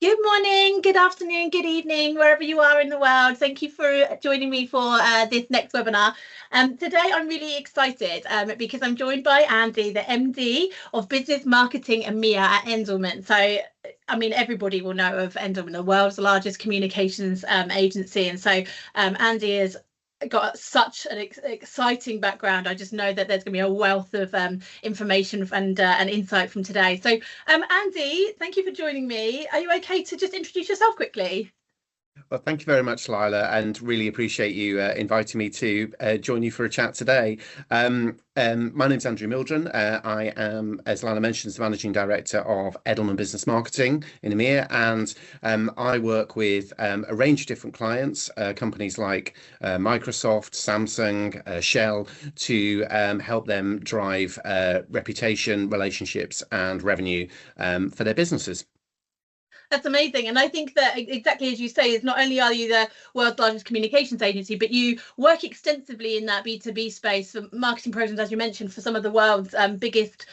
Good morning, good afternoon, good evening, wherever you are in the world. Thank you for joining me for this next webinar. Today I'm really excited because I'm joined by Andy, the MD of Business Marketing EMEA at Edelman. So, I mean, everybody will know of Edelman, the world's largest communications agency. And so Andy is got such an exciting background. I just know that there's going to be a wealth of information and insight from today. So Andy, thank you for joining me. Are you okay to just introduce yourself quickly? Well, thank you very much, Lila, and really appreciate you inviting me to join you for a chat today. My name's Andrew Mildren. I am, as Lila mentioned, the Managing Director of Edelman Business Marketing in EMEA, and I work with a range of different clients, companies like Microsoft, Samsung, Shell, to help them drive reputation, relationships, and revenue for their businesses. That's amazing. And I think that exactly as you say, is not only are you the world's largest communications agency, but you work extensively in that B2B space for marketing programs, as you mentioned, for some of the world's biggest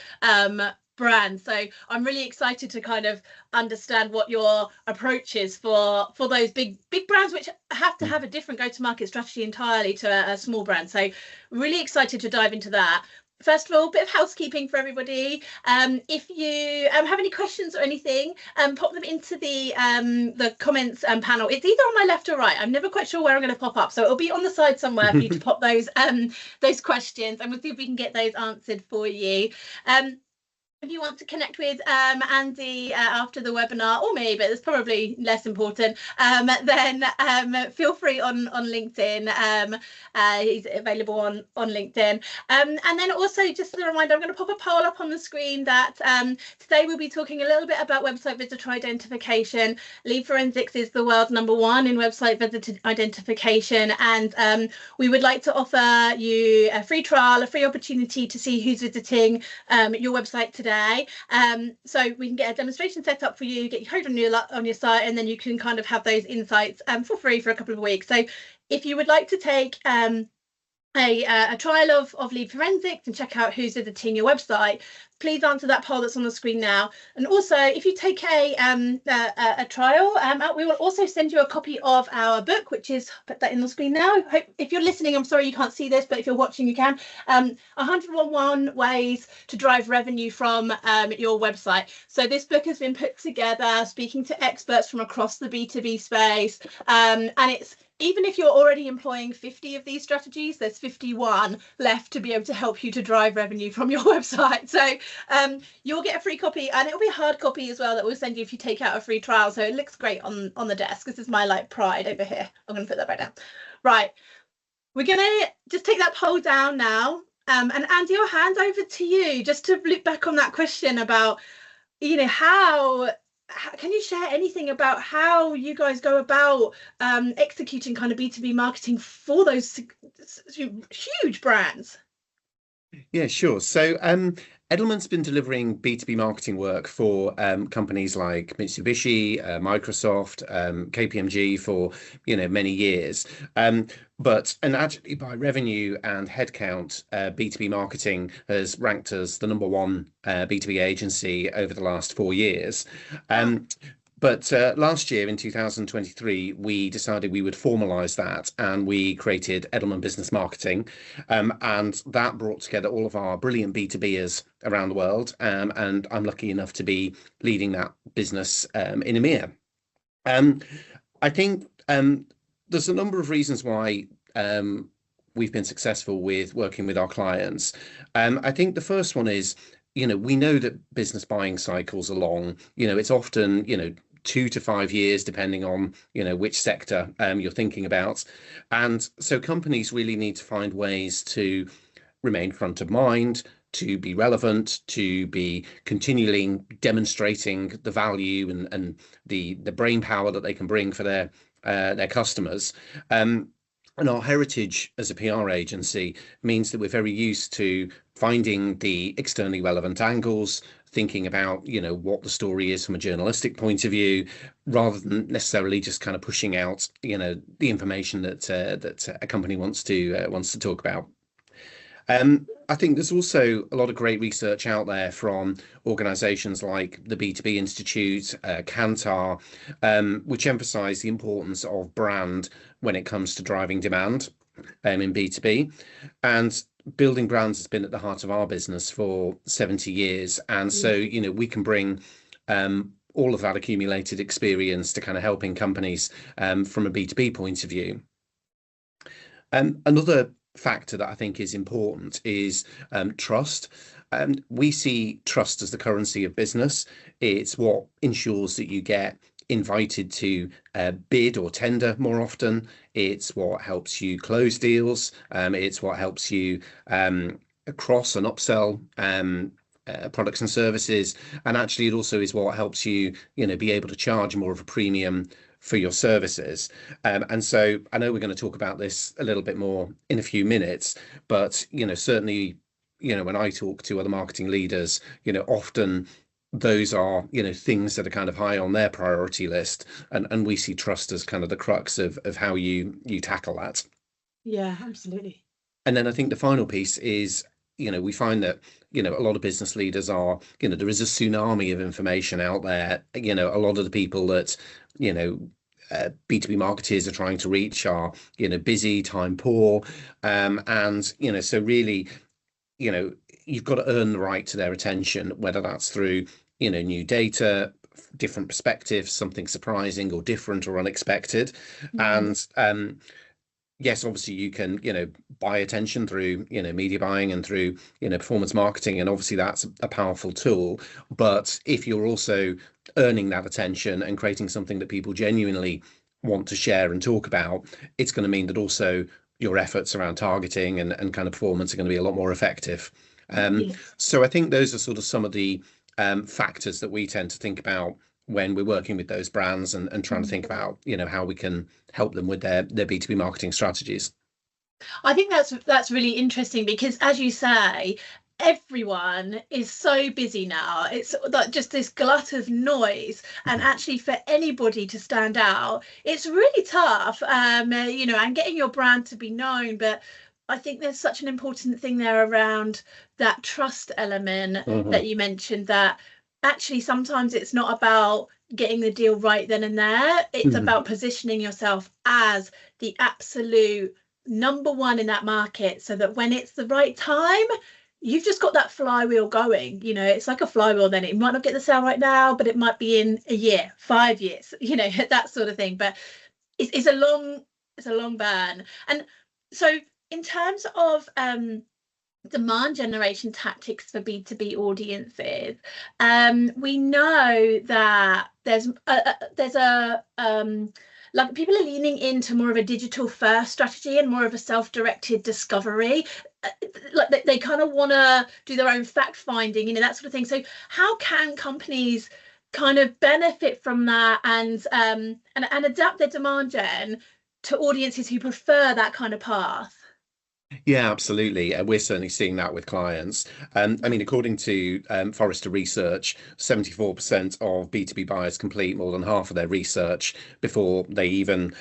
brands. So I'm really excited to kind of understand what your approach is for those big brands, which have to have a different go-to-market strategy entirely to a small brand. So really excited to dive into that. First of all, a bit of housekeeping for everybody. If you have any questions or anything, pop them into the comments panel. It's either on my left or right. I'm never quite sure where I'm going to pop up, so it'll be on the side somewhere for you to pop those questions, and we'll see if we can get those answered for you. If you want to connect with Andy after the webinar, or me, but it's probably less important, then feel free on LinkedIn. He's available on LinkedIn. And then also, just as a reminder, I'm going to pop a poll up on the screen that today we'll be talking a little bit about website visitor identification. Lead Forensics is the world's #1 in website visitor identification, and we would like to offer you a free trial, a free opportunity to see who's visiting your website today. So we can get a demonstration set up for you, get you code on your site, and then you can kind of have those insights for free for a couple of weeks. So if you would like to take a trial of Lead Forensics and check out who's visiting your website, please answer that poll that's on the screen now. And also, if you take a trial, we will also send you a copy of our book, which is, put that in the screen now. If you're listening, I'm sorry you can't see this, but if you're watching, you can. 101 ways to drive revenue from your website. So this book has been put together speaking to experts from across the B2B space, and it's, even if you're already employing 50 of these strategies, there's 51 left to be able to help you to drive revenue from your website. So you'll get a free copy, and it'll be a hard copy as well that we'll send you if you take out a free trial. So it looks great on the desk. This is my like pride over here. I'm going to put that right down. Right. We're going to just take that poll down now. And Andy, I'll hand over to you just to look back on that question about, you know, how can you share anything about how you guys go about executing kind of B2B marketing for those huge brands? Yeah, sure. So Edelman's been delivering B2B marketing work for companies like Mitsubishi, Microsoft, KPMG for many years. But actually by revenue and headcount, B2B marketing has ranked as the #1 B2B agency over the last 4 years. But last year in 2023, we decided we would formalise that, and we created Edelman Business Marketing, and that brought together all of our brilliant B2Bers around the world, and I'm lucky enough to be leading that business in EMEA. I think there's a number of reasons why we've been successful with working with our clients. I think the first one is, we know that business buying cycles are long. It's often, 2 to 5 years, depending on, which sector you're thinking about. And so companies really need to find ways to remain front of mind, to be relevant, to be continually demonstrating the value and the brain power that they can bring for their customers. And our heritage as a PR agency means that we're very used to finding the externally relevant angles, thinking about, what the story is from a journalistic point of view, rather than necessarily just kind of pushing out, the information that a company wants to talk about. I think there's also a lot of great research out there from organizations like the B2B Institute, Kantar, which emphasize the importance of brand when it comes to driving demand in B2B. And building brands has been at the heart of our business for 70 years. And so, we can bring all of that accumulated experience to kind of helping companies from a B2B point of view. Another factor that I think is important is trust. We see trust as the currency of business. It's what ensures that you get invited to bid or tender more often. It's what helps you close deals. It's what helps you cross and upsell products and services. And actually, it also is what helps you, be able to charge more of a premium for your services. And so I know we're going to talk about this a little bit more in a few minutes, but, certainly, when I talk to other marketing leaders, often those are, things that are kind of high on their priority list. And we see trust as kind of the crux of how you tackle that. Yeah, absolutely. And then I think the final piece is, we find that, a lot of business leaders are, there is a tsunami of information out there. A lot of the people that, B2B marketers are trying to reach are, busy, time poor. And, so really, you've got to earn the right to their attention, whether that's through, new data, different perspectives, something surprising or different or unexpected. And yes, obviously you can, buy attention through, media buying and through, performance marketing. And obviously that's a powerful tool. But if you're also earning that attention and creating something that people genuinely want to share and talk about, it's going to mean that also your efforts around targeting and kind of performance are going to be a lot more effective. So I think those are sort of some of the factors that we tend to think about when we're working with those brands and trying to think about, how we can help them with their B2B marketing strategies. I think that's really interesting because, as you say, everyone is so busy now. It's like just this glut of noise, and actually for anybody to stand out, it's really tough. And getting your brand to be known. But I think there's such an important thing there around that trust element that you mentioned, that actually sometimes it's not about getting the deal right then and there. It's about positioning yourself as the absolute number one in that market, so that when it's the right time, you've just got that flywheel going. It's like a flywheel. Then it might not get the sale right now, but it might be in a year, 5 years, that sort of thing. But it's a long burn. And so in terms of demand generation tactics for B2B audiences, we know that there's a like people are leaning into more of a digital first strategy and more of a self-directed discovery. Like they kind of want to do their own fact finding, that sort of thing. So how can companies kind of benefit from that and adapt their demand gen to audiences who prefer that kind of path? Yeah, absolutely. We're certainly seeing that with clients. According to Forrester research, 74% of B2B buyers complete more than half of their research before they even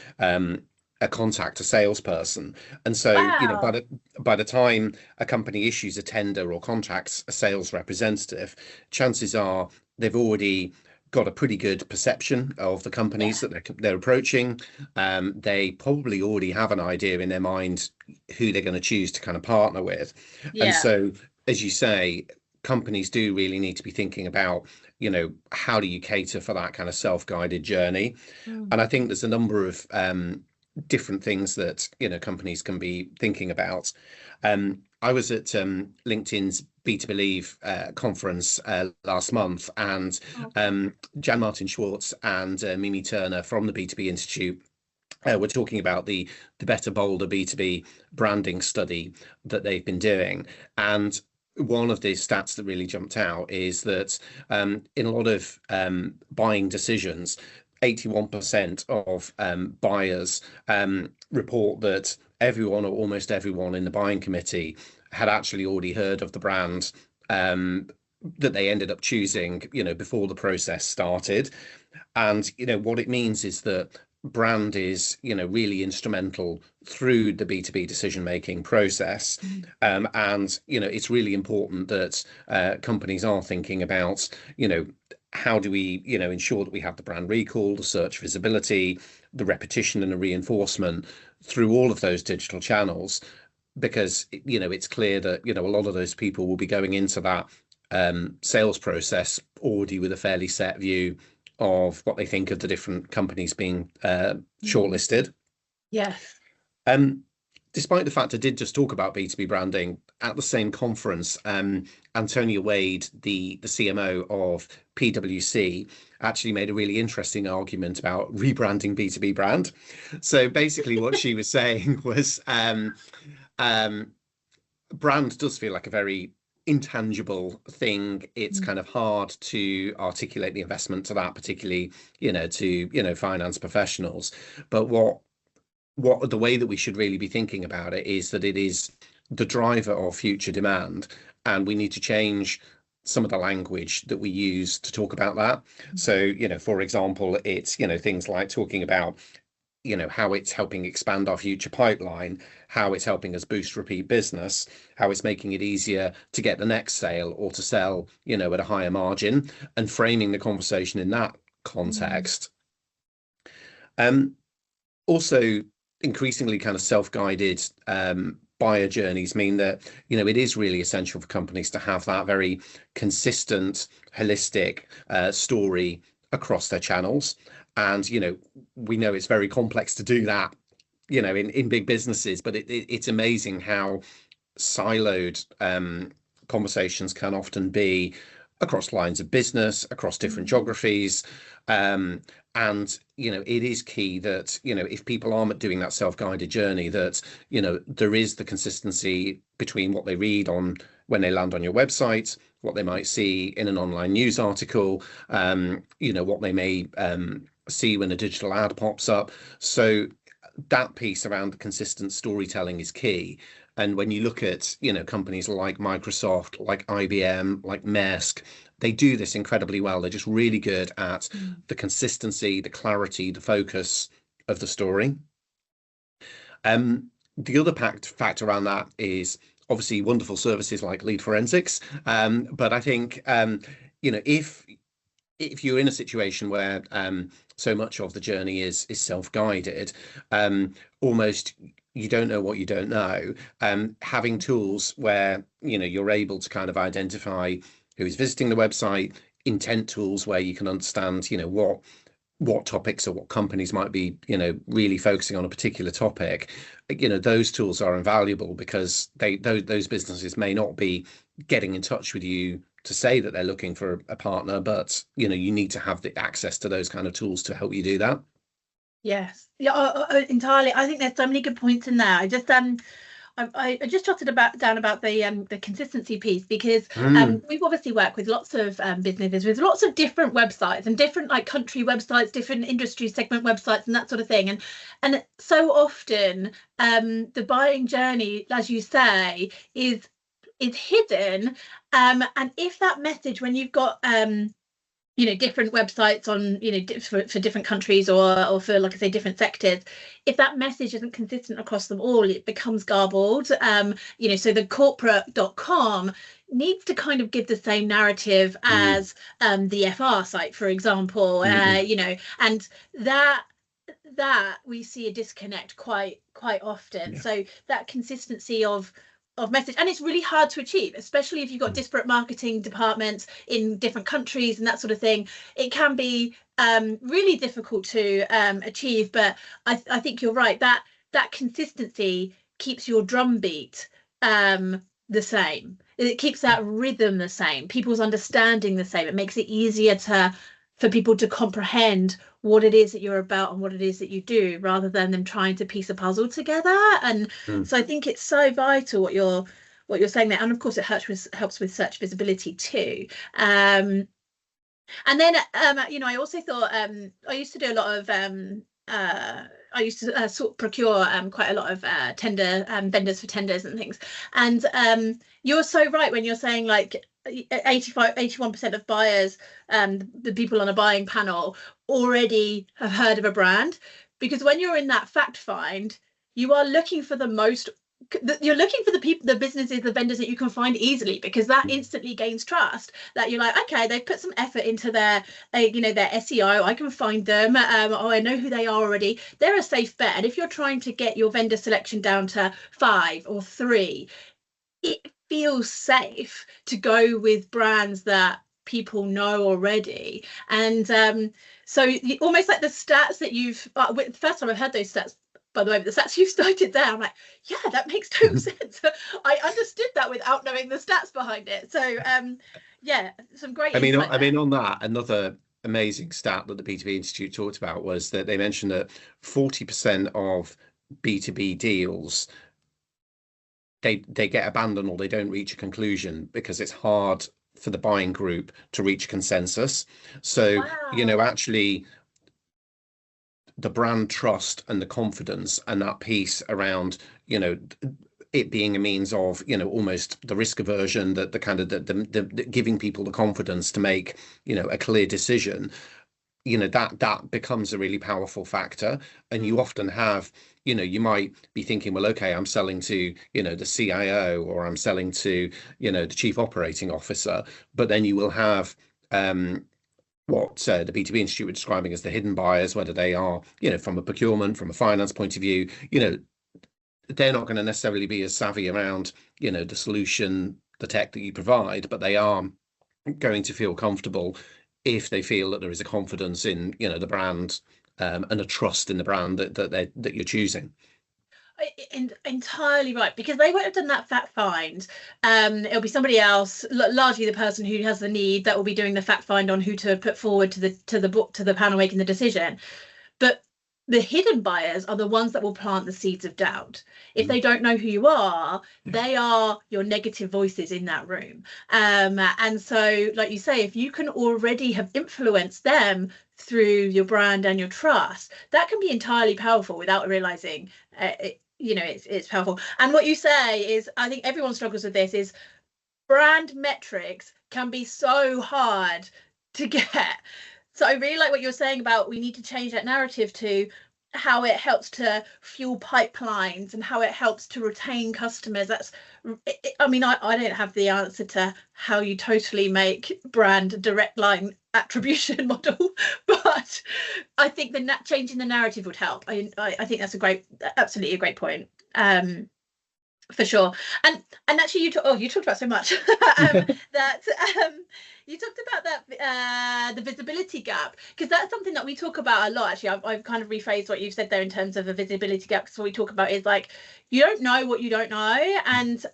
contact a salesperson. And so, Wow. by the time a company issues a tender or contacts a sales representative, chances are they've already got a pretty good perception of the companies that they're approaching. They probably already have an idea in their mind who they're going to choose to kind of partner with. And so, as you say, companies do really need to be thinking about, how do you cater for that kind of self-guided journey? And I think there's a number of different things that, companies can be thinking about. I was at LinkedIn's B2Believe conference last month, and Jan Martin Schwartz and Mimi Turner from the B2B Institute we're talking about the Better Bolder B2B branding study that they've been doing. And one of the stats that really jumped out is that in a lot of buying decisions, 81% of buyers report that everyone or almost everyone in the buying committee had actually already heard of the brand that they ended up choosing, before the process started. And, what it means is that brand is, really instrumental through the B2B decision-making process. And, it's really important that companies are thinking about, how do we, ensure that we have the brand recall, the search visibility, the repetition and the reinforcement through all of those digital channels, because, it's clear that, a lot of those people will be going into that sales process already with a fairly set view of what they think of the different companies being shortlisted. Yes. Despite the fact I did just talk about B2B branding, at the same conference, Antonia Wade, the CMO of PwC, actually made a really interesting argument about rebranding B2B brand. So basically what she was saying was brand does feel like a very intangible thing. It's kind of hard to articulate the investment to that, particularly, to, finance professionals. But what the way that we should really be thinking about it is that it is the driver of future demand, and we need to change some of the language that we use to talk about that. So, for example, it's, things like talking about, how it's helping expand our future pipeline, how it's helping us boost repeat business, how it's making it easier to get the next sale or to sell, at a higher margin, and framing the conversation in that context. Also, increasingly kind of self-guided buyer journeys mean that, it is really essential for companies to have that very consistent, holistic story across their channels. And, we know it's very complex to do that, in big businesses, but it's amazing how siloed conversations can often be across lines of business, across different geographies. And, it is key that, if people aren't doing that self-guided journey, that, there is the consistency between what they read on when they land on your website, what they might see in an online news article, what they may see when a digital ad pops up. So that piece around the consistent storytelling is key. And when you look at, companies like Microsoft, like IBM, like Maersk, they do this incredibly well. They're just really good at the consistency, the clarity, the focus of the story. The other fact around that is obviously wonderful services like lead forensics. But I think, if you're in a situation where so much of the journey is self-guided, almost you don't know what you don't know. Having tools where you're able to kind of identify who is visiting the website, intent tools where you can understand what topics or what companies might be really focusing on a particular topic. Those tools are invaluable because those businesses may not be getting in touch with you to say that they're looking for a partner, but you need to have the access to those kind of tools to help you do that. Yes, yeah, entirely. I think there's so many good points in there. I just jotted down about the consistency piece, because we've obviously worked with lots of businesses with lots of different websites and different like country websites, different industry segment websites, and that sort of thing. And so often the buying journey, as you say, is hidden. And if that message, when you've got different websites on for different countries or for, like I say, different sectors, if that message isn't consistent across them all, it becomes garbled. So the corporate.com needs to kind of give the same narrative as the FR site, for example. And that we see a disconnect quite often. So that consistency of message, and it's really hard to achieve, especially if you've got disparate marketing departments in different countries and that sort of thing. It can be really difficult to achieve, but I think you're right, that consistency keeps your drumbeat the same. It keeps that rhythm the same, people's understanding the same. It makes it easier for people to comprehend what it is that you're about and what it is that you do, rather than them trying to piece a puzzle together. And so I think it's so vital what you're saying there. And of course it helps with search visibility too. And then I also thought I used to do a lot of I used to sort of procure quite a lot of vendors for tenders and things. And you're so right when you're saying like 81% of buyers, the people on a buying panel, already have heard of a brand. because when you're in that fact find, you are looking for you're looking for the people, the businesses, the vendors that you can find easily, because that instantly gains trust, that you're like, okay, they've put some effort into their their SEO, I can find them, oh, I know who they are already, they're a safe bet. And if you're trying to get your vendor selection down to 5 or 3, it feels safe to go with brands that people know already. And so almost like the stats that you've the first time I've heard those stats, by the way, but the stats you cited there, I'm like, yeah, that makes total sense. I understood that without knowing the stats behind it. So yeah, some great insight I mean, on that, another amazing stat that the B2B Institute talked about was that they mentioned that 40% of B2B deals, they get abandoned or they don't reach a conclusion because it's hard for the buying group to reach consensus. So, wow. Actually, the brand trust and the confidence and that piece around, it being a means of, almost the risk aversion, that the kind of the giving people the confidence to make, a clear decision, that becomes a really powerful factor. And you often have, you might be thinking, well, okay, I'm selling to, the CIO, or I'm selling to, the chief operating officer, but then you will have what the B2B Institute were describing as the hidden buyers, whether they are, from a procurement, from a finance point of view, they're not going to necessarily be as savvy around, the solution, the tech that you provide, but they are going to feel comfortable if they feel that there is a confidence in, the brand, and a trust in the brand that you're choosing. Entirely right, because they won't have done that fact find. It'll be somebody else, largely the person who has the need, that will be doing the fact find on who to put forward to the panel making the decision. But the hidden buyers are the ones that will plant the seeds of doubt. If they don't know who you are, they are your negative voices in that room. And so, like you say, if you can already have influenced them through your brand and your trust, that can be entirely powerful without realizing it's powerful. And what you say is, I think everyone struggles with this, is brand metrics can be so hard to get. So I really like what you're saying about, we need to change that narrative to how it helps to fuel pipelines and how it helps to retain customers. I mean, I don't have the answer to how you totally make brand direct line attribution model, but I think the changing the narrative would help. I think that's absolutely a great point. For sure. And actually, you talked about so much that you talked about that the visibility gap, because that's something that we talk about a lot. Actually, I've kind of rephrased what you've said there in terms of a visibility gap. So what we talk about is, like, you don't know what you don't know, and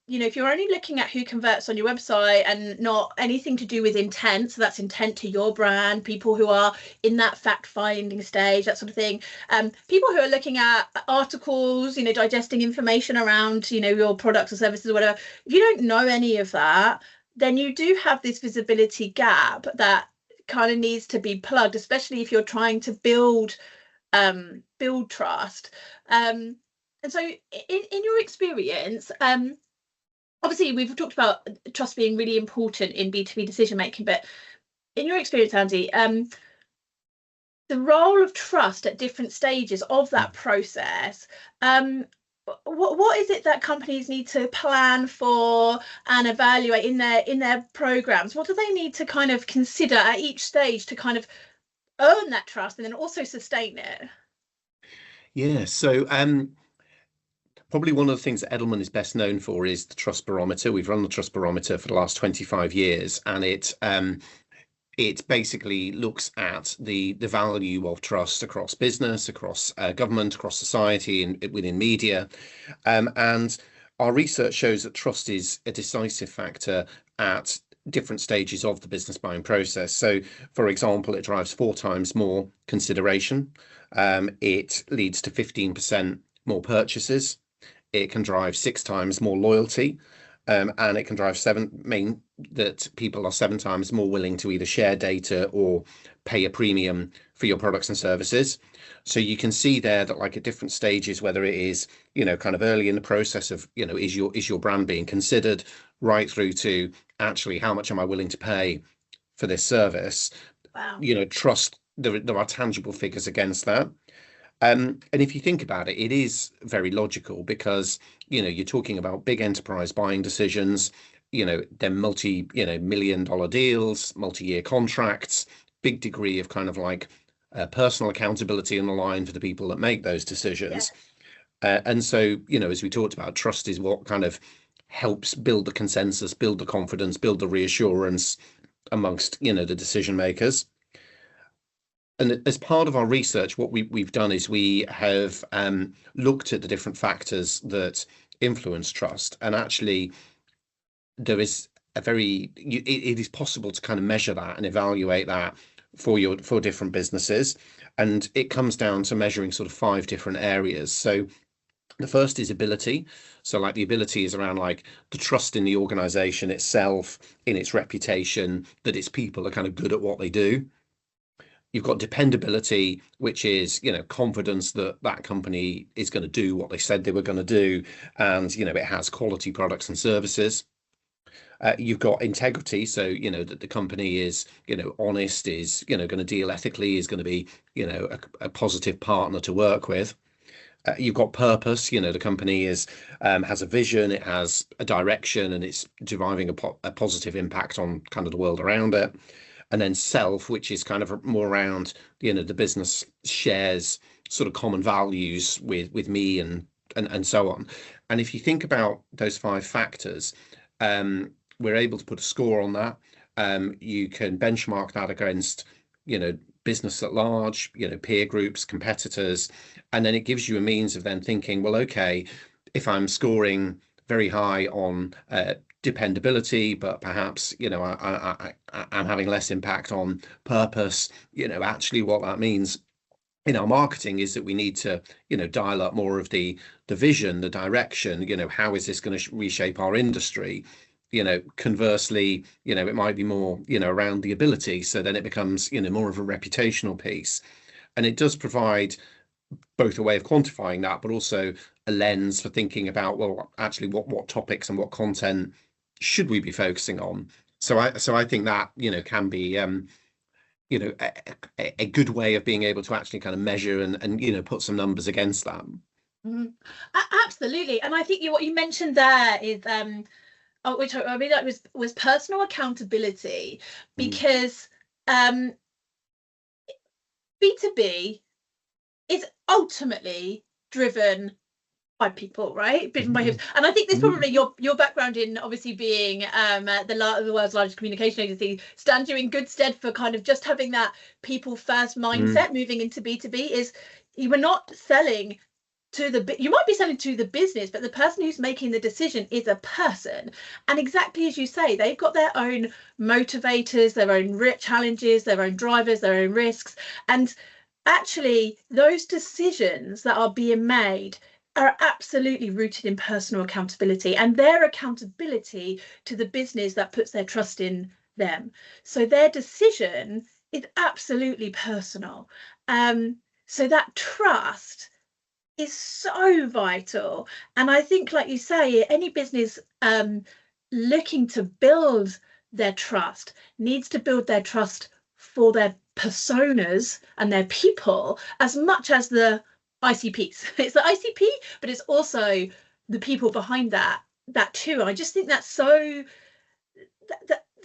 if you're only looking at who converts on your website and not anything to do with intent, so that's intent to your brand, people who are in that fact finding stage, that sort of thing, people who are looking at articles, digesting information around your products or services or whatever, if you don't know any of that, then you do have this visibility gap that kind of needs to be plugged, especially if you're trying to build trust. And so in your experience, obviously we've talked about trust being really important in B2B decision making, but in your experience, Andy, the role of trust at different stages of that process, what is it that companies need to plan for and evaluate in their programs? What do they need to kind of consider at each stage to kind of earn that trust and then also sustain it? Yeah, so probably one of the things that Edelman is best known for is the trust barometer. We've run the trust barometer for the last 25 years, and it basically looks at the value of trust across business, across government, across society, and within media. And our research shows that trust is a decisive factor at different stages of the business buying process. So, for example, it drives 4 times more consideration. It leads to 15% more purchases. It can drive 6 times more loyalty. And it can drive that people are 7 times more willing to either share data or pay a premium for your products and services. So you can see there that, like, at different stages, whether it is, kind of early in the process of, is your brand being considered, right through to actually how much am I willing to pay for this service? Wow. Trust, there are tangible figures against that. And if you think about it, it is very logical because, you're talking about big enterprise buying decisions, they're multi-million-dollar deals, multi-year contracts, big degree of kind of like personal accountability on the line for the people that make those Yeah. decisions. And so, as we talked about, trust is what kind of helps build the consensus, build the confidence, build the reassurance amongst, the decision makers. And as part of our research, what we've done is we have looked at the different factors that influence trust, and actually there is it is possible to kind of measure that and evaluate that for different businesses, and it comes down to measuring sort of 5 different areas. So the first is ability. So like the ability is around like the trust in the organization itself, in its reputation, that its people are kind of good at what they do. You've got dependability, which is, confidence that that company is going to do what they said they were going to do, and, it has quality products and services. You've got integrity, so, that the company is, honest, is, going to deal ethically, is going to be, a positive partner to work with. You've got purpose, the company has a vision, it has a direction, and it's deriving a positive impact on kind of the world around it. And then self, which is kind of more around, the business shares sort of common values with me and so on. And if you think about those 5 factors, we're able to put a score on that. You can benchmark that against, business at large, peer groups, competitors, and then it gives you a means of then thinking, well, okay, if I'm scoring very high on dependability, but perhaps, I'm having less impact on purpose, actually what that means in our marketing is that we need to, dial up more of the vision, the direction, how is this going to reshape our industry? Conversely, it might be more, around the ability. So then it becomes, more of a reputational piece. And it does provide both a way of quantifying that, but also a lens for thinking about, well, actually what topics and what content should we be focusing on? So I think that, can be, a good way of being able to actually kind of measure and put some numbers against that. Mhm. Absolutely. And I think what you mentioned there is which I mean that was personal accountability, because B2B is ultimately driven by people, right? Driven by humans. And I think this probably your background in obviously being the world's largest communication agency stands you in good stead for kind of just having that people first mindset moving into B2B. Is you were not selling you might be selling to the business, but the person who's making the decision is a person. And exactly as you say, they've got their own motivators, their own challenges, their own drivers, their own risks. And actually, those decisions that are being made are absolutely rooted in personal accountability and their accountability to the business that puts their trust in them. So their decision is absolutely personal. So that trust is so vital. And I think, like you say, any business looking to build their trust needs to build their trust for their personas and their people as much as the ICPs. It's the ICP, but it's also the people behind that too. I just think that's so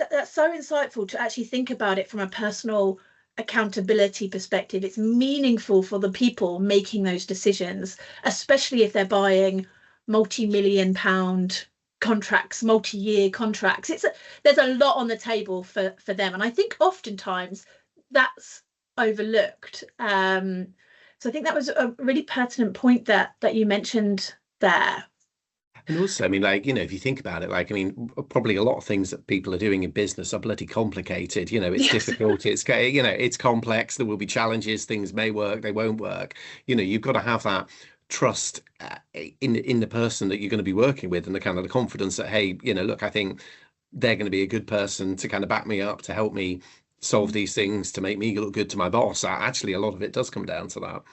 that's so insightful to actually think about it from a personal accountability perspective. It's meaningful for the people making those decisions, especially if they're buying multi-million-pound contracts, multi-year contracts. There's a lot on the table for them, and I think oftentimes that's overlooked. So I think that was a really pertinent point that you mentioned there. And also, I mean, like, if you think about it, like, I mean, probably a lot of things that people are doing in business are bloody complicated. It's difficult, it's complex. There will be challenges. Things may work, they won't work. You've got to have that trust in the person that you're going to be working with, and the kind of the confidence that, hey, look, I think they're going to be a good person to kind of back me up, to help me solve these things, to make me look good to my boss. Actually, a lot of it does come down to that.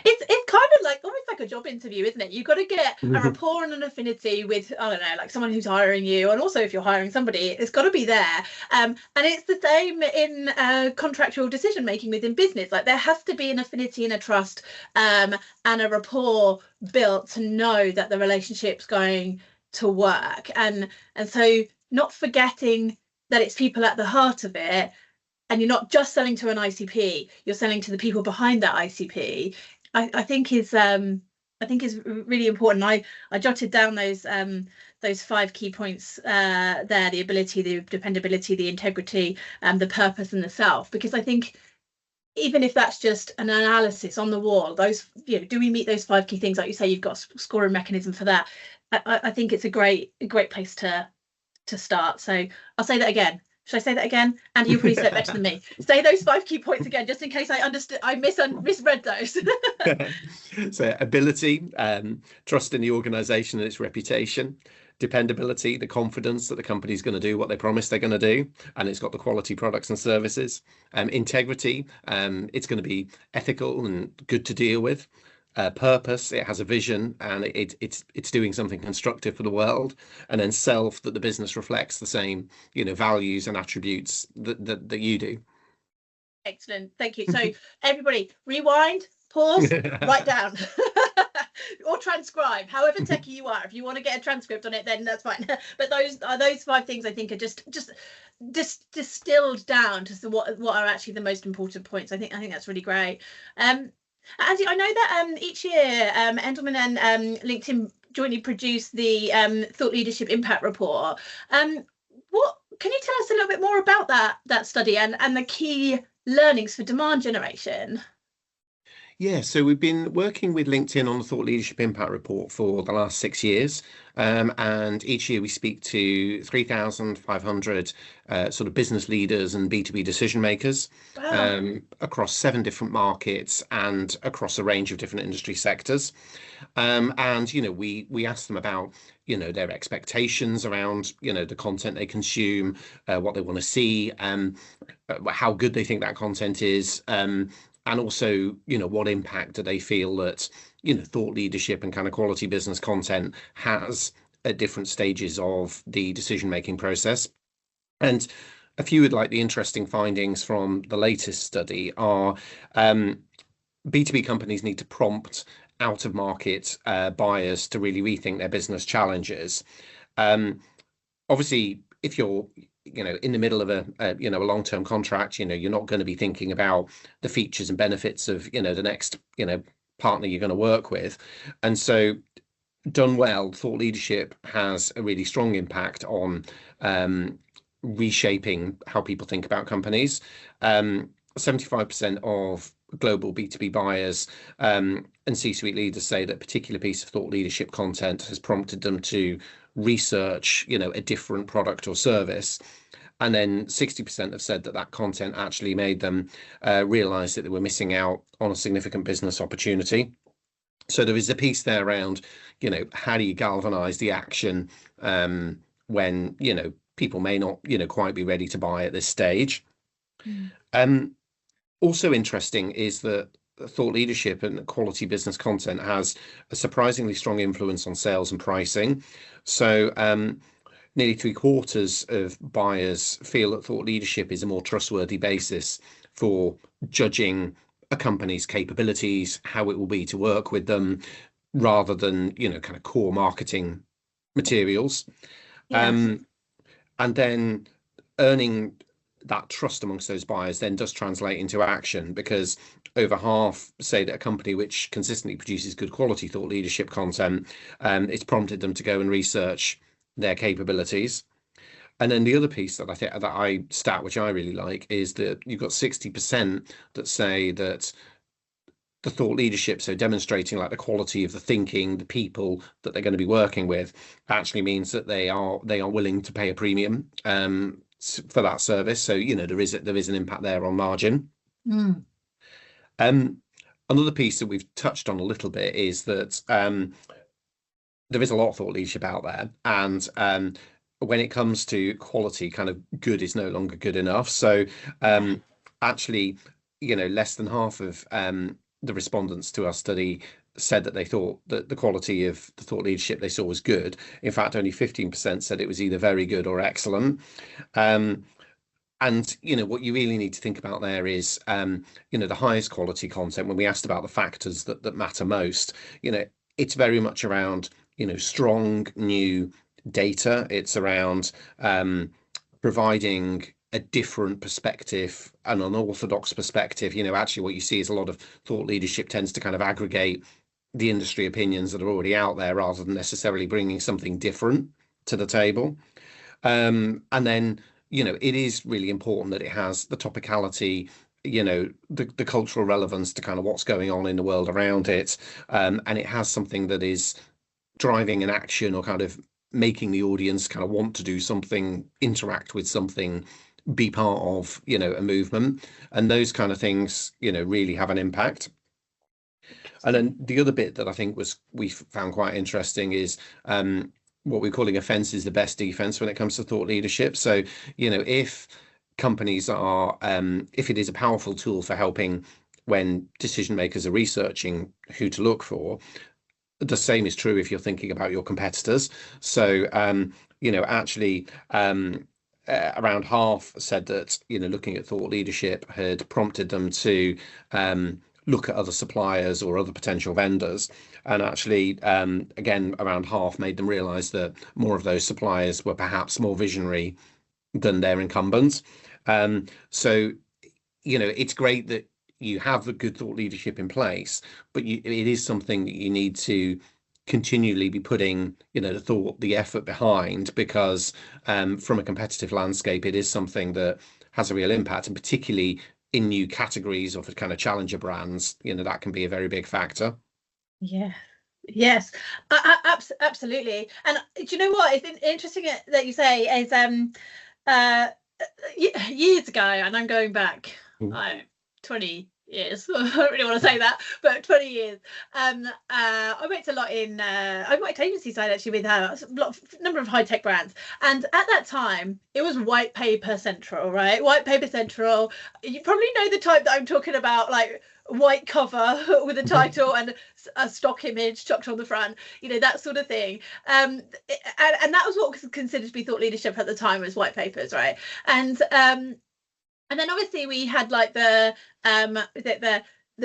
It's kind of like almost like like a job interview, isn't it? You've got to get a rapport and an affinity with, I don't know, like someone who's hiring you, and also if you're hiring somebody, it's got to be there. And it's the same in contractual decision making within business. Like there has to be an affinity and a trust and a rapport built to know that the relationship's going to work. And so not forgetting that it's people at the heart of it, and you're not just selling to an ICP, you're selling to the people behind that ICP, I think is really important. I jotted down those 5 key points there: the ability, the dependability, the integrity, the purpose, and the self. Because I think even if that's just an analysis on the wall, those, you know, do we meet those 5 key things? Like you say, you've got a scoring mechanism for that. I think it's a great place to start. So I'll say that again. Should I say that again? Andy, you'll probably say it better than me. Say those 5 key points again, just in case I misread those. So ability, trust in the organisation and its reputation. Dependability, the confidence that the company's going to do what they promise they're going to do, and it's got the quality products and services. Integrity, it's going to be ethical and good to deal with. Purpose, it has a vision and it's doing something constructive for the world. And then self, that the business reflects the same, you know, values and attributes that you do. Excellent, thank you. So everybody, rewind, pause, write down. Or transcribe, however techie you are. If you want to get a transcript on it, then that's fine. But those 5 things I think are just distilled down to what are actually the most important points. I think that's really great. Andy, I know that each year Edelman and LinkedIn jointly produce the Thought Leadership Impact Report. What can you tell us a little bit more about that study and the key learnings for demand generation? Yeah, so we've been working with LinkedIn on the Thought Leadership Impact Report for the last 6 years. And each year we speak to 3,500 sort of business leaders and B2B decision makers. Wow. Across 7 different markets and across a range of different industry sectors. And, you know, we ask them about, you know, their expectations around, you know, the content they consume, what they want to see, how good they think that content is. And also, you know, what impact do they feel that, you know, thought leadership and kind of quality business content has at different stages of the decision-making process. And a few of like the interesting findings from the latest study are B2B companies need to prompt out-of-market buyers to really rethink their business challenges. Obviously, if you're in the middle of a long-term contract, you're not going to be thinking about the features and benefits of, the next, partner you're going to work with. And so done well, thought leadership has a really strong impact on reshaping how people think about companies. 75% of global B2B buyers and C-suite leaders say that a particular piece of thought leadership content has prompted them to research, a different product or service. And then 60% have said that that content actually made them realize that they were missing out on a significant business opportunity. So there is a piece there around, how do you galvanize the action when, people may not, quite be ready to buy at this stage. Also interesting is that thought leadership and quality business content has a surprisingly strong influence on sales and pricing. So nearly 3/4 of buyers feel that thought leadership is a more trustworthy basis for judging a company's capabilities, how it will be to work with them, rather than, kind of core marketing materials. Yes. And then earning that trust amongst those buyers then does translate into action, because over half say that a company which consistently produces good quality thought leadership content, it's prompted them to go and research their capabilities. And then the other piece that I think stat which I really like is that you've got 60% that say that the thought leadership, so demonstrating like the quality of the thinking, the people that they're going to be working with, actually means that they are willing to pay a premium for that service. So there is an impact there on margin. Another piece that we've touched on a little bit is that there is a lot of thought leadership out there, and when it comes to quality, kind of good is no longer good enough. So actually, less than half of the respondents to our study said that they thought that the quality of the thought leadership they saw was good. In fact, only 15% said it was either very good or excellent. And what you really need to think about there is the highest quality content. When we asked about the factors that matter most, it's very much around strong new data. It's around providing a different perspective, an unorthodox perspective. Actually what you see is a lot of thought leadership tends to kind of aggregate the industry opinions that are already out there rather than necessarily bringing something different to the table. And then it is really important that it has the topicality, the cultural relevance to kind of what's going on in the world around it, and it has something that is driving an action or kind of making the audience kind of want to do something, interact with something, be part of a movement, and those kind of things really have an impact. And then the other bit that I think we found quite interesting is what we're calling offense is the best defense when it comes to thought leadership. So, if companies are, if it is a powerful tool for helping when decision makers are researching who to look for, the same is true if you're thinking about your competitors. So, actually, around half said that, looking at thought leadership had prompted them to look at other suppliers or other potential vendors. And actually, again, around half made them realize that more of those suppliers were perhaps more visionary than their incumbents. So, it's great that you have the good thought leadership in place, but it is something that you need to continually be putting, the effort behind, because from a competitive landscape, it is something that has a real impact, and particularly in new categories or for kind of challenger brands, that can be a very big factor. Yeah. Yes, absolutely. And do you know what? It's interesting that you say is years ago, and I'm going back 20 years. I don't really want to say that, but 20 years. I worked a lot in I worked agency side actually with a number of high tech brands, and at that time it was white paper central, right? White paper central. You probably know the type that I'm talking about, like white cover with a title and a stock image chucked on the front, that sort of thing. And that was what was considered to be thought leadership at the time, was white papers, right? And then obviously we had like the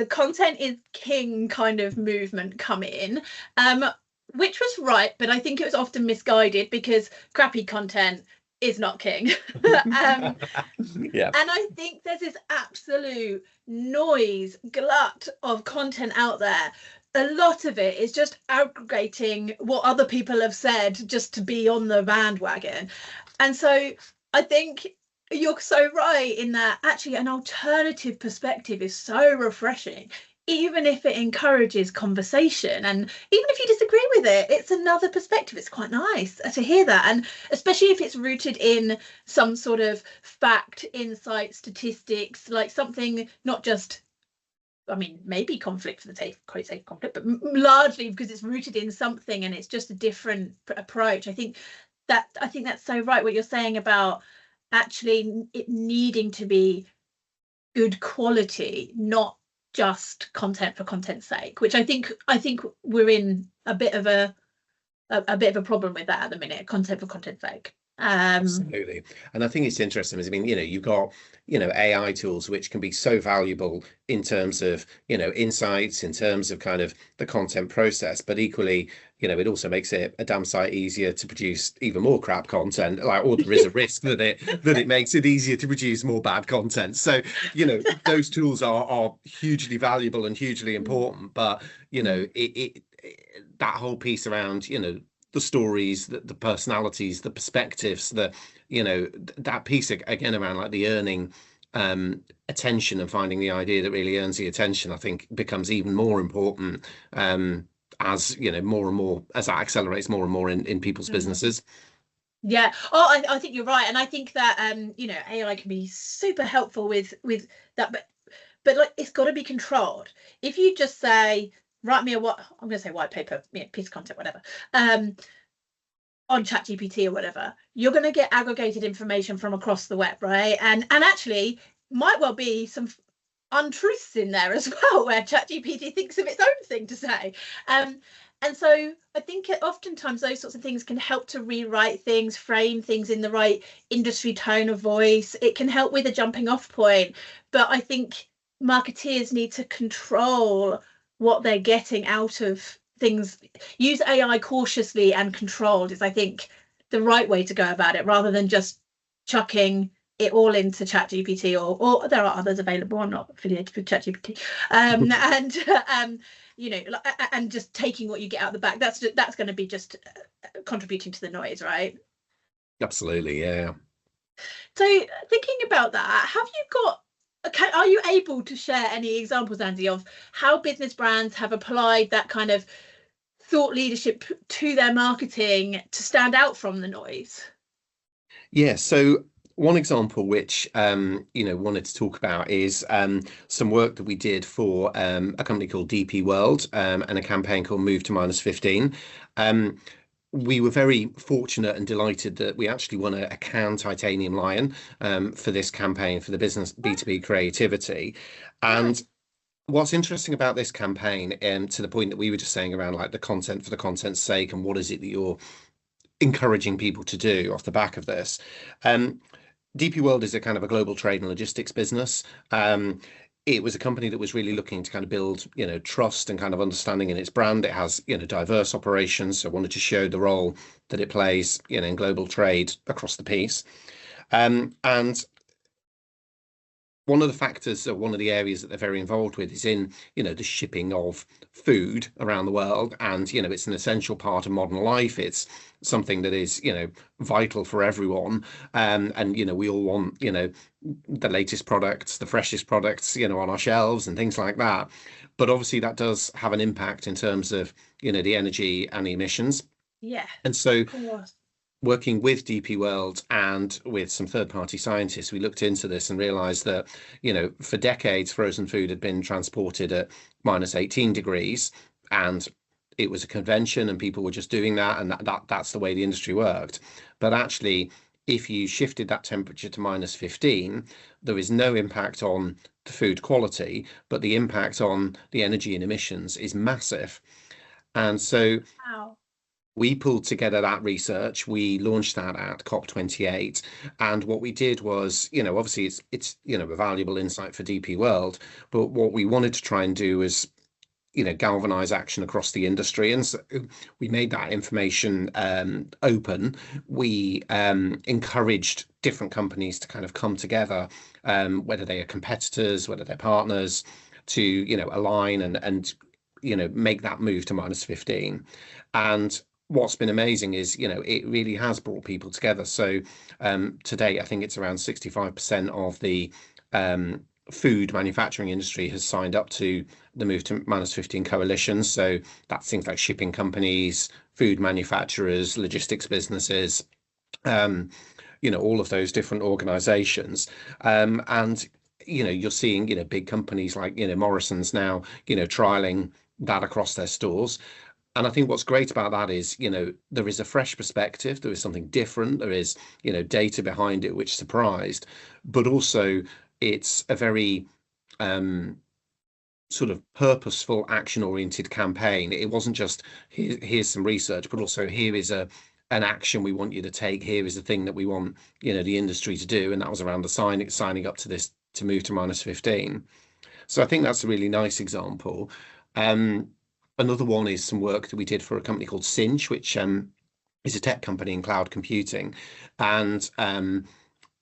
content is king kind of movement come in, which was right, but I think it was often misguided because crappy content is not king. Yeah. And I think there's this absolute noise glut of content out there. A lot of it is just aggregating what other people have said just to be on the bandwagon. And so I think you're so right in that actually an alternative perspective is so refreshing, even if it encourages conversation, and even if you disagree with it, it's another perspective. It's quite nice to hear that, and especially if it's rooted in some sort of fact, insight, statistics, like something not just, I mean, maybe conflict for the sake of conflict, but largely because it's rooted in something and it's just a different approach. I think that's so right what you're saying about actually it needing to be good quality, not just content for content's sake, which I think we're in a bit of a problem with that at the minute, content for content's sake. Absolutely. And I think it's interesting, I mean, you've got AI tools which can be so valuable in terms of insights, in terms of kind of the content process, but equally it also makes it a damn sight easier to produce even more crap content, or there is a risk that it makes it easier to produce more bad content. So those tools are hugely valuable and hugely important, but it that whole piece around the stories, the personalities, the perspectives, that piece again around like the earning attention and finding the idea that really earns the attention, I think becomes even more important as more and more, as that accelerates more and more in people's businesses. Yeah. Oh, I think you're right, and I think that AI can be super helpful with that, but like it's got to be controlled. If you just say, write me I'm going to say white paper, piece of content, whatever, on ChatGPT or whatever, you're going to get aggregated information from across the web, right? And actually might well be some untruths in there as well, where ChatGPT thinks of its own thing to say. And so I think oftentimes those sorts of things can help to rewrite things, frame things in the right industry tone of voice. It can help with a jumping off point. But I think marketeers need to control what they're getting out of things. Use AI cautiously and controlled is, I think, the right way to go about it, rather than just chucking it all into ChatGPT, or there are others available. I'm not affiliated with ChatGPT, and just taking what you get out the back. That's going to be just contributing to the noise, right? Absolutely, yeah. So thinking about that, are you able to share any examples, Andy, of how business brands have applied that kind of thought leadership to their marketing to stand out from the noise? Yeah, so one example which wanted to talk about is some work that we did for a company called DP World and a campaign called Move to -15. We were very fortunate and delighted that we actually won a Cannes Titanium Lion for this campaign for the business B2B creativity. And what's interesting about this campaign, to the point that we were just saying around like the content for the content's sake, and what is it that you're encouraging people to do off the back of this. DP World is a kind of a global trade and logistics business. It was a company that was really looking to kind of build, trust and kind of understanding in its brand. It has, diverse operations, so wanted to show the role that it plays, in global trade across the piece. And one of the factors, or one of the areas that they're very involved with, is in, the shipping of food around the world. And, it's an essential part of modern life. It's something that is, vital for everyone. And, we all want, the latest products, the freshest products, on our shelves and things like that. But obviously that does have an impact in terms of, the energy and the emissions. Yeah. And so working with DP World and with some third-party scientists, we looked into this and realized that, for decades, frozen food had been transported at -18 degrees, and it was a convention and people were just doing that, and that's the way the industry worked. But actually, if you shifted that temperature to -15, there is no impact on the food quality, but the impact on the energy and emissions is massive. And so we pulled together that research. We launched that at COP28, and what we did was, obviously it's a valuable insight for DP World, but what we wanted to try and do was, galvanize action across the industry. And so we made that information open. We encouraged different companies to kind of come together, whether they are competitors, whether they're partners, to align and make that move to -15. And what's been amazing is, it really has brought people together. So today, I think it's around 65% of the food manufacturing industry has signed up to the Move to -15 coalition. So that's things like shipping companies, food manufacturers, logistics businesses, all of those different organizations. And you're seeing, big companies like, Morrison's now, trialing that across their stores. And I think what's great about that is, there is a fresh perspective, there is something different, there is, data behind it which surprised, but also it's a very sort of purposeful, action-oriented campaign. It wasn't just here's some research, but also here is an action we want you to take. Here is the thing that we want, the industry to do, and that was around the signing up to this to move to -15. So I think that's a really nice example. Another one is some work that we did for a company called Cinch, which is a tech company in cloud computing, and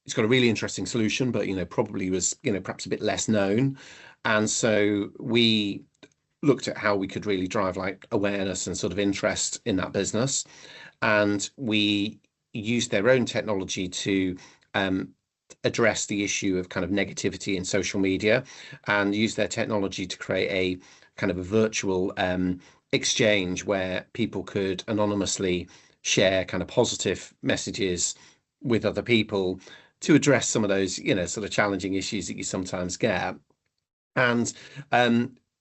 it's got a really interesting solution, but probably was perhaps a bit less known. And so we looked at how we could really drive like awareness and sort of interest in that business, and we used their own technology to address the issue of kind of negativity in social media, and use their technology to create a kind of a virtual exchange where people could anonymously share kind of positive messages with other people to address some of those, sort of challenging issues that you sometimes get. And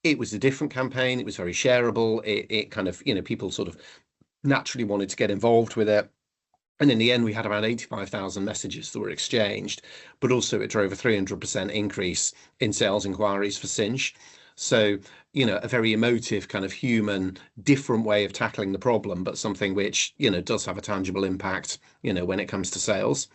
it was a different campaign. It was very shareable. It kind of, people sort of naturally wanted to get involved with it. And in the end, we had around 85,000 messages that were exchanged, but also it drove a 300% increase in sales inquiries for Cinch. So, a very emotive kind of human, different way of tackling the problem, but something which, does have a tangible impact, when it comes to sales.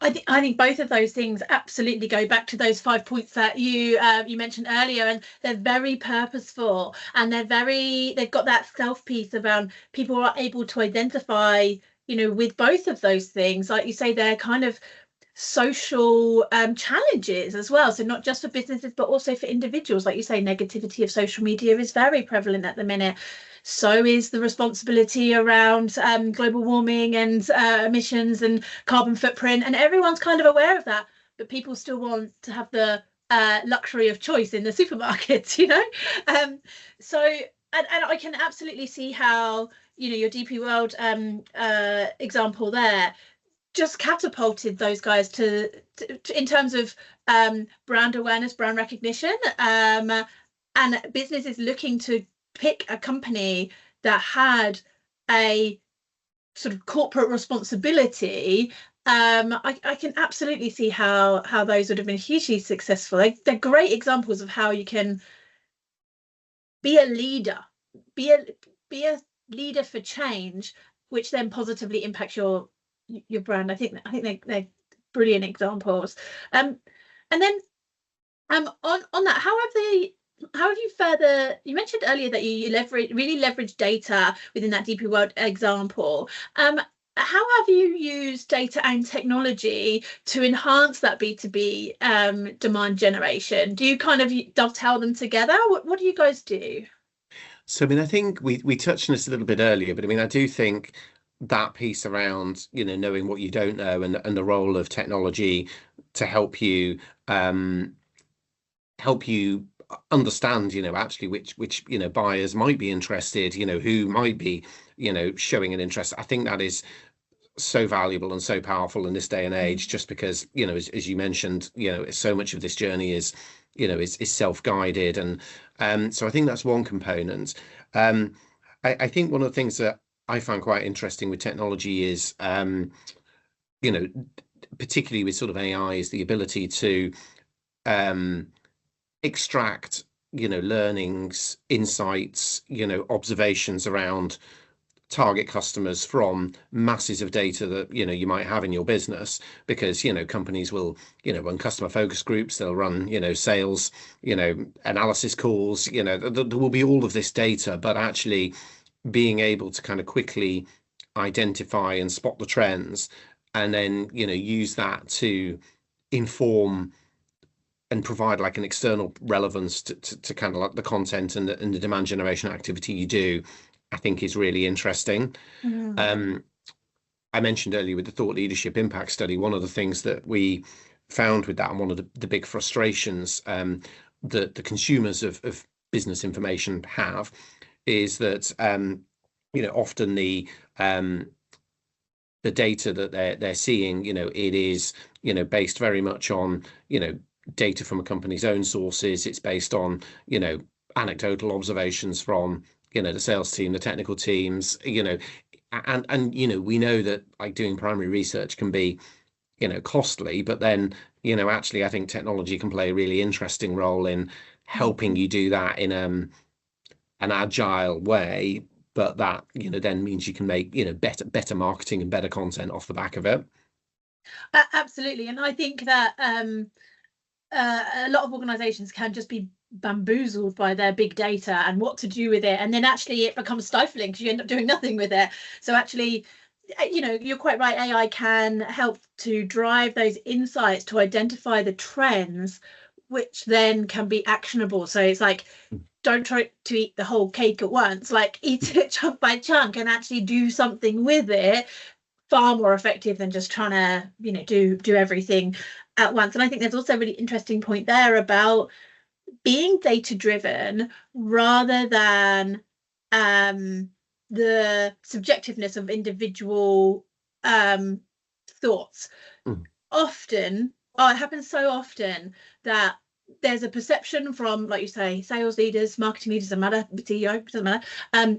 I think both of those things absolutely go back to those 5 points that you mentioned earlier, and they're very purposeful, and they've got that self piece around people are able to identify, with both of those things. Like you say, they're kind of social challenges as well. So not just for businesses, but also for individuals. Like you say, negativity of social media is very prevalent at the minute. So is the responsibility around global warming and emissions and carbon footprint, and everyone's kind of aware of that, but people still want to have the luxury of choice in the supermarkets, so and I can absolutely see how your DP World example there just catapulted those guys to in terms of brand awareness, brand recognition, and businesses looking to pick a company that had a sort of corporate responsibility. I can absolutely see how those would have been hugely successful. They're great examples of how you can be a leader, be a leader for change, which then positively impacts your brand. I think they're brilliant examples. And then on that, how have you further, you mentioned earlier that you really leverage data within that DP World example. How have you used data and technology to enhance that B2B demand generation? Do you kind of dovetail them together? What do you guys do? So, I think we touched on this a little bit earlier, but I do think that piece around, knowing what you don't know, and the role of technology to help you understand, actually which buyers might be interested, who might be, showing an interest. I think that is so valuable and so powerful in this day and age, just because, as you mentioned, so much of this journey is self-guided. And so I think that's one component. I think one of the things that I find quite interesting with technology is, particularly with sort of AI, is the ability to extract, learnings, insights, observations around target customers from masses of data that you might have in your business, because companies will run customer focus groups, they'll run sales analysis calls, there will be all of this data, but actually being able to kind of quickly identify and spot the trends, and then use that to inform and provide like an external relevance to kind of like the content and the demand generation activity you do, I think is really interesting. I mentioned earlier with the thought leadership impact study, one of the things that we found with that, and one of the big frustrations that the consumers of business information have, is that often the data that they're seeing, it is based very much on data from a company's own sources. It's based on anecdotal observations from the sales team, the technical teams, and we know that like doing primary research can be costly, but then actually I think technology can play a really interesting role in helping you do that in an agile way, but that then means you can make better marketing and better content off the back of it. Absolutely. And I think that a lot of organizations can just be bamboozled by their big data and what to do with it, and then actually it becomes stifling because you end up doing nothing with it. So actually, you're quite right, AI can help to drive those insights to identify the trends, which then can be actionable. So it's like, don't try to eat the whole cake at once, like eat it chunk by chunk and actually do something with it, far more effective than just trying to do everything at once. And I think there's also a really interesting point there about being data driven rather than the subjectiveness of individual thoughts. Often, it happens so often that there's a perception from, like you say, sales leaders, marketing leaders, doesn't matter, CEO, doesn't matter,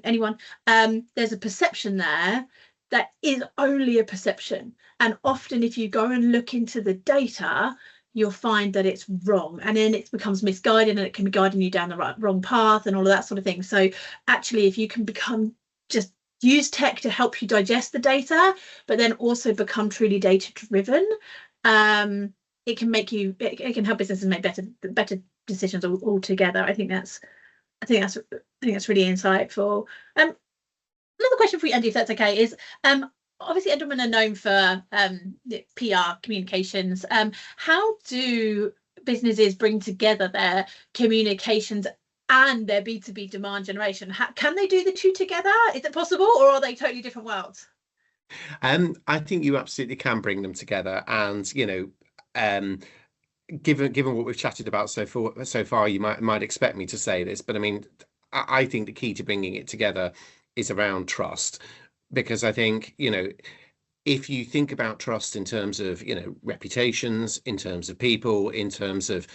anyone, there's a perception there that is only a perception. And often if you go and look into the data, you'll find that it's wrong, and then it becomes misguided, and it can be guiding you down the wrong path and all of that sort of thing. So actually, if you can just use tech to help you digest the data, but then also become truly data driven, it can help businesses make better decisions altogether. I think that's really insightful. Another question for you, Andy, if that's okay, is obviously Edelman are known for PR communications. How do businesses bring together their communications and their B2B demand generation? Can they do the two together? Is it possible, or are they totally different worlds? I think you absolutely can bring them together, and given what we've chatted about so far, you might expect me to say this, but I mean, I think the key to bringing it together is around trust, because I think, if you think about trust in terms of, reputations, in terms of people, in terms of,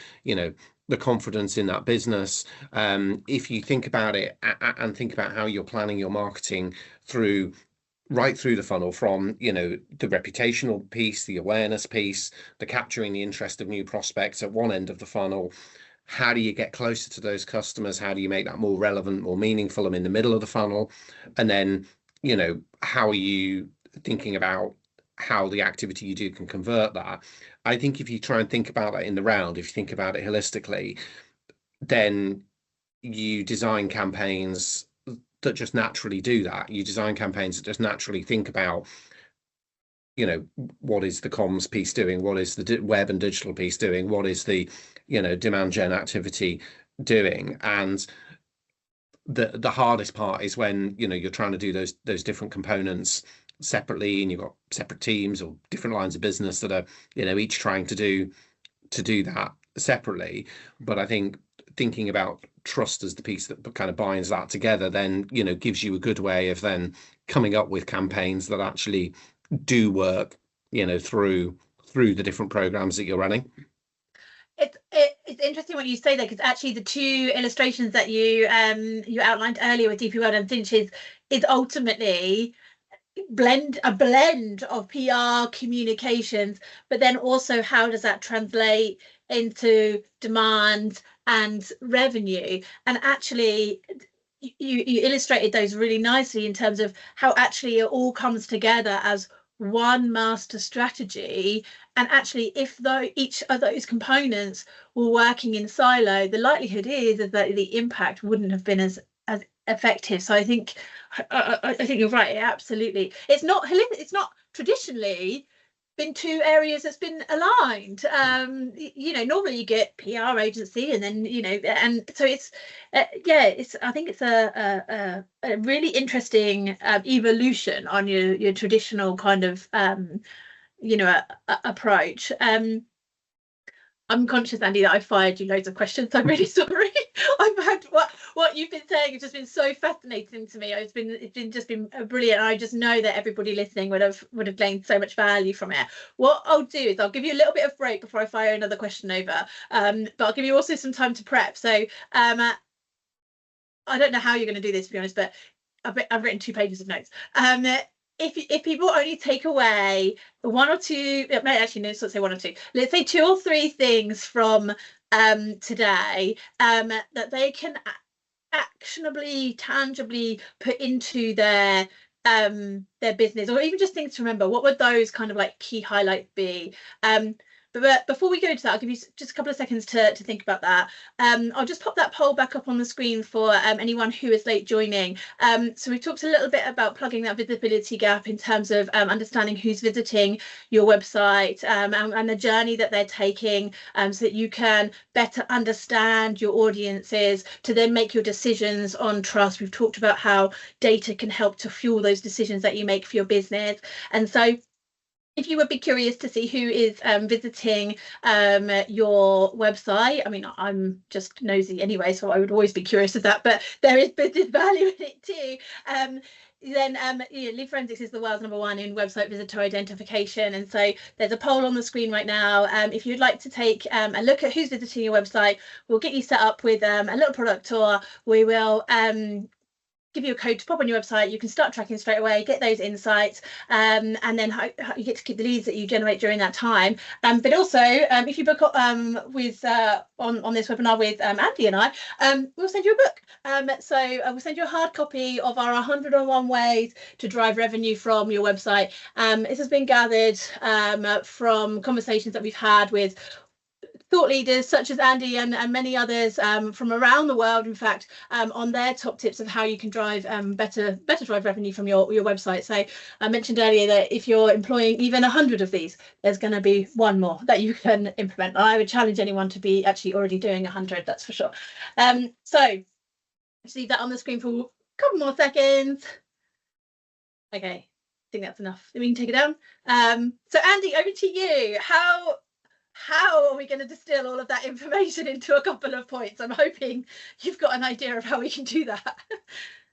the confidence in that business, if you think about it and think about how you're planning your marketing right through the funnel, from the reputational piece, the awareness piece, the capturing the interest of new prospects at one end of the funnel, how do you get closer to those customers, how do you make that more relevant, more meaningful, and in the middle of the funnel, and then how are you thinking about how the activity you do can convert that. I think if you try and think about that in the round, if you think about it holistically, then you design campaigns that just naturally do that. You design campaigns that just naturally think about, what is the comms piece doing? What is the web and digital piece doing? What is the, demand gen activity doing? And the hardest part is when, you're trying to do those different components separately, and you've got separate teams or different lines of business that are, each trying to do that separately. But I think thinking about trust as the piece that kind of binds that together, then gives you a good way of then coming up with campaigns that actually do work through the different programs that you're running. It's interesting what you say there, because actually the two illustrations that you outlined earlier with DP World and Cinch is ultimately a blend of PR communications, but then also how does that translate into demand and revenue. And actually you illustrated those really nicely in terms of how actually it all comes together as one master strategy. And actually, if each of those components were working in silo, the likelihood is that the impact wouldn't have been as effective. So I think you're right. Absolutely, it's not traditionally been two areas that's been aligned. Normally you get PR agency, and then and so it's I think it's a really interesting evolution on your traditional kind of approach. I'm conscious, Andy, that I fired you loads of questions. I'm really sorry. I've had what you've been saying has just been so fascinating to me. It's been brilliant. I just know that everybody listening would have gained so much value from it. What I'll do is I'll give you a little bit of break before I fire another question over. But I'll give you also some time to prep. So I don't know how you're going to do this, to be honest, but I've written 2 pages of notes. If people only take away 1 or 2, actually no, let's say 1 or 2, let's say 2 or 3 things from today that they can actionably, tangibly put into their business, or even just things to remember, what would those kind of like key highlights be? But before we go to that, I'll give you just a couple of seconds to think about that. I'll just pop that poll back up on the screen for anyone who is late joining. So we talked a little bit about plugging that visibility gap in terms of understanding who's visiting your website and the journey that they're taking, so that you can better understand your audiences to then make your decisions on trust. We've talked about how data can help to fuel those decisions that you make for your business. And so if you would be curious to see who is visiting your website, I mean, I'm just nosy anyway, so I would always be curious of that, but there is business value in it too. Then Lead Forensics is the world's #1 in website visitor identification. And so there's a poll on the screen right now. If you'd like to take a look at who's visiting your website, we'll get you set up with a little product tour. We will give you a code to pop on your website. You can start tracking straight away, get those insights, and then you get to keep the leads that you generate during that time. But also, if you book with on this webinar with Andy and I, we'll send you a book. So we'll send you a hard copy of our 101 ways to drive revenue from your website. This has been gathered from conversations that we've had with thought leaders such as Andy and many others from around the world, in fact, on their top tips of how you can drive better drive revenue from your website. So I mentioned earlier that if you're employing even 100 of these, there's going to be one more that you can implement. I would challenge anyone to be actually already doing 100, that's for sure. So let's leave that on the screen for a couple more seconds. Okay, I think that's enough. We can take it down. So Andy, over to you. How are we going to distill all of that information into a couple of points? I'm hoping you've got an idea of how we can do that.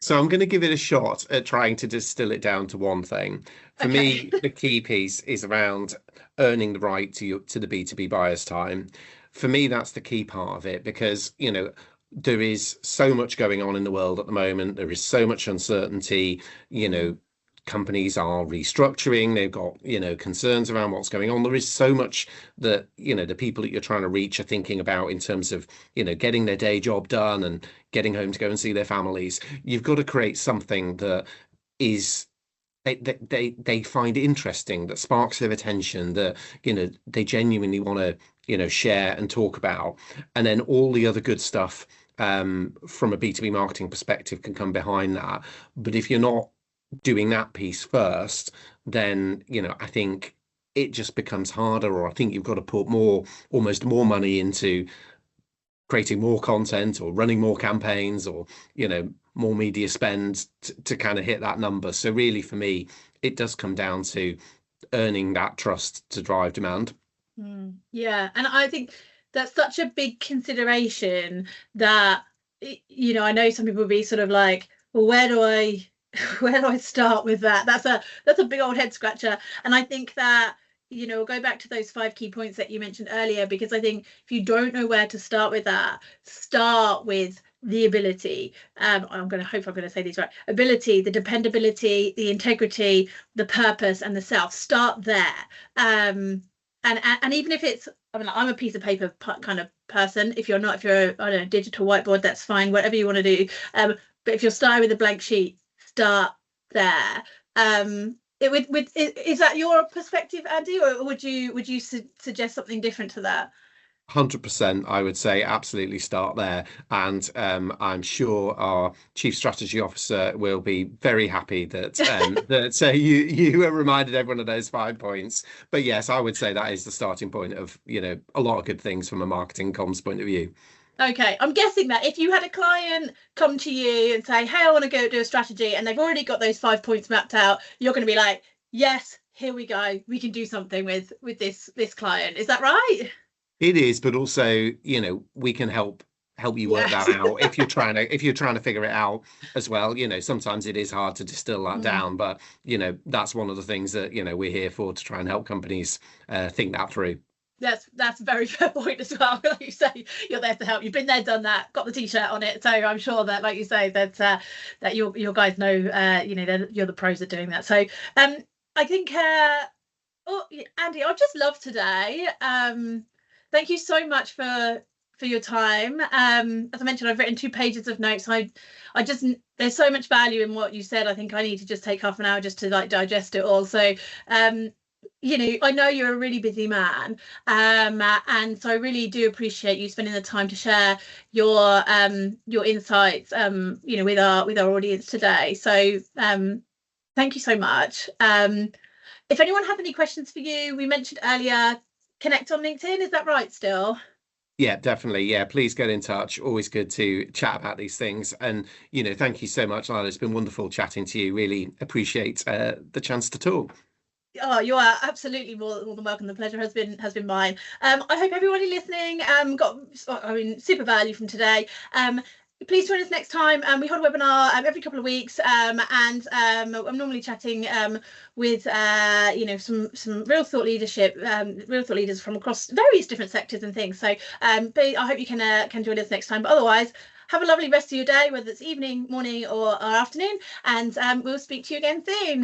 So I'm going to give it a shot at trying to distill it down to one thing. For me, the key piece is around earning the right to the B2B buyer's time. For me, that's the key part of it, because, you know, there is so much going on in the world at the moment. There is so much uncertainty, you know. Companies are restructuring, they've got, you know, concerns around what's going on. There is so much that, you know, the people that you're trying to reach are thinking about in terms of, you know, getting their day job done and getting home to go and see their families. You've got to create something that is they find interesting, that sparks their attention, that, you know, they genuinely want to, you know, share and talk about. And then all the other good stuff from a B2B marketing perspective can come behind that. But if you're not doing that piece first, then, you know, I think it just becomes harder, or I think you've got to put almost more money into creating more content or running more campaigns, or, you know, more media spend to kind of hit that number. So really, for me, it does come down to earning that trust to drive demand. Yeah, and I think that's such a big consideration that, you know, I know some people will be sort of like, well, where do I start with that? That's a big old head scratcher. And I think that, you know, we'll go back to those 5 key points that you mentioned earlier, because I think if you don't know where to start with that, start with the ability. I'm going to say these right. Ability, the dependability, the integrity, the purpose, and the self. Start there. And even if it's, I mean, I'm a piece of paper kind of person. If you're not, if you're I don't know, digital whiteboard, that's fine. Whatever you want to do. But if you're starting with a blank sheet, start there. Is that your perspective, Andy, or would you suggest something different to that? 100%, I would say absolutely start there. And I'm sure our Chief Strategy Officer will be very happy that you reminded everyone of those 5 points. But yes, I would say that is the starting point of, you know, a lot of good things from a marketing comms point of view. Okay, I'm guessing that if you had a client come to you and say, hey, I want to go do a strategy, and they've already got those 5 points mapped out, you're going to be like, yes, here we go, we can do something with this client. Is that right? It is, but also, you know, we can help you work that out if you're trying to figure it out as well. You know, sometimes it is hard to distill that down, but, you know, that's one of the things that, you know, we're here for, to try and help companies think that through. That's a very fair point as well. Like you say, you're there to help. You've been there, done that, got the t-shirt on it. So I'm sure that, like you say, that your guys know, you know, you're the pros at doing that. So I think, Andy, I've just loved today. Thank you so much for your time. As I mentioned, I've written 2 pages of notes. I just, there's so much value in what you said. I think I need to just take half an hour just to like digest it all. So you know, I know you're a really busy man, and so I really do appreciate you spending the time to share your insights, you know, with our audience today. So thank you so much. If anyone has any questions for you, we mentioned earlier, connect on LinkedIn. Is that right still? Yeah, definitely. Yeah, please get in touch. Always good to chat about these things. And, you know, thank you so much, Lila. It's been wonderful chatting to you. Really appreciate the chance to talk. Oh, you are absolutely more than welcome. The pleasure has been mine. I hope everybody listening got, I mean, super value from today. Please join us next time. We hold a webinar every couple of weeks, and I'm normally chatting with you know, some real thought leaders from across various different sectors and things. So but I hope you can join us next time. But otherwise, have a lovely rest of your day, whether it's evening, morning, or afternoon, and we'll speak to you again soon.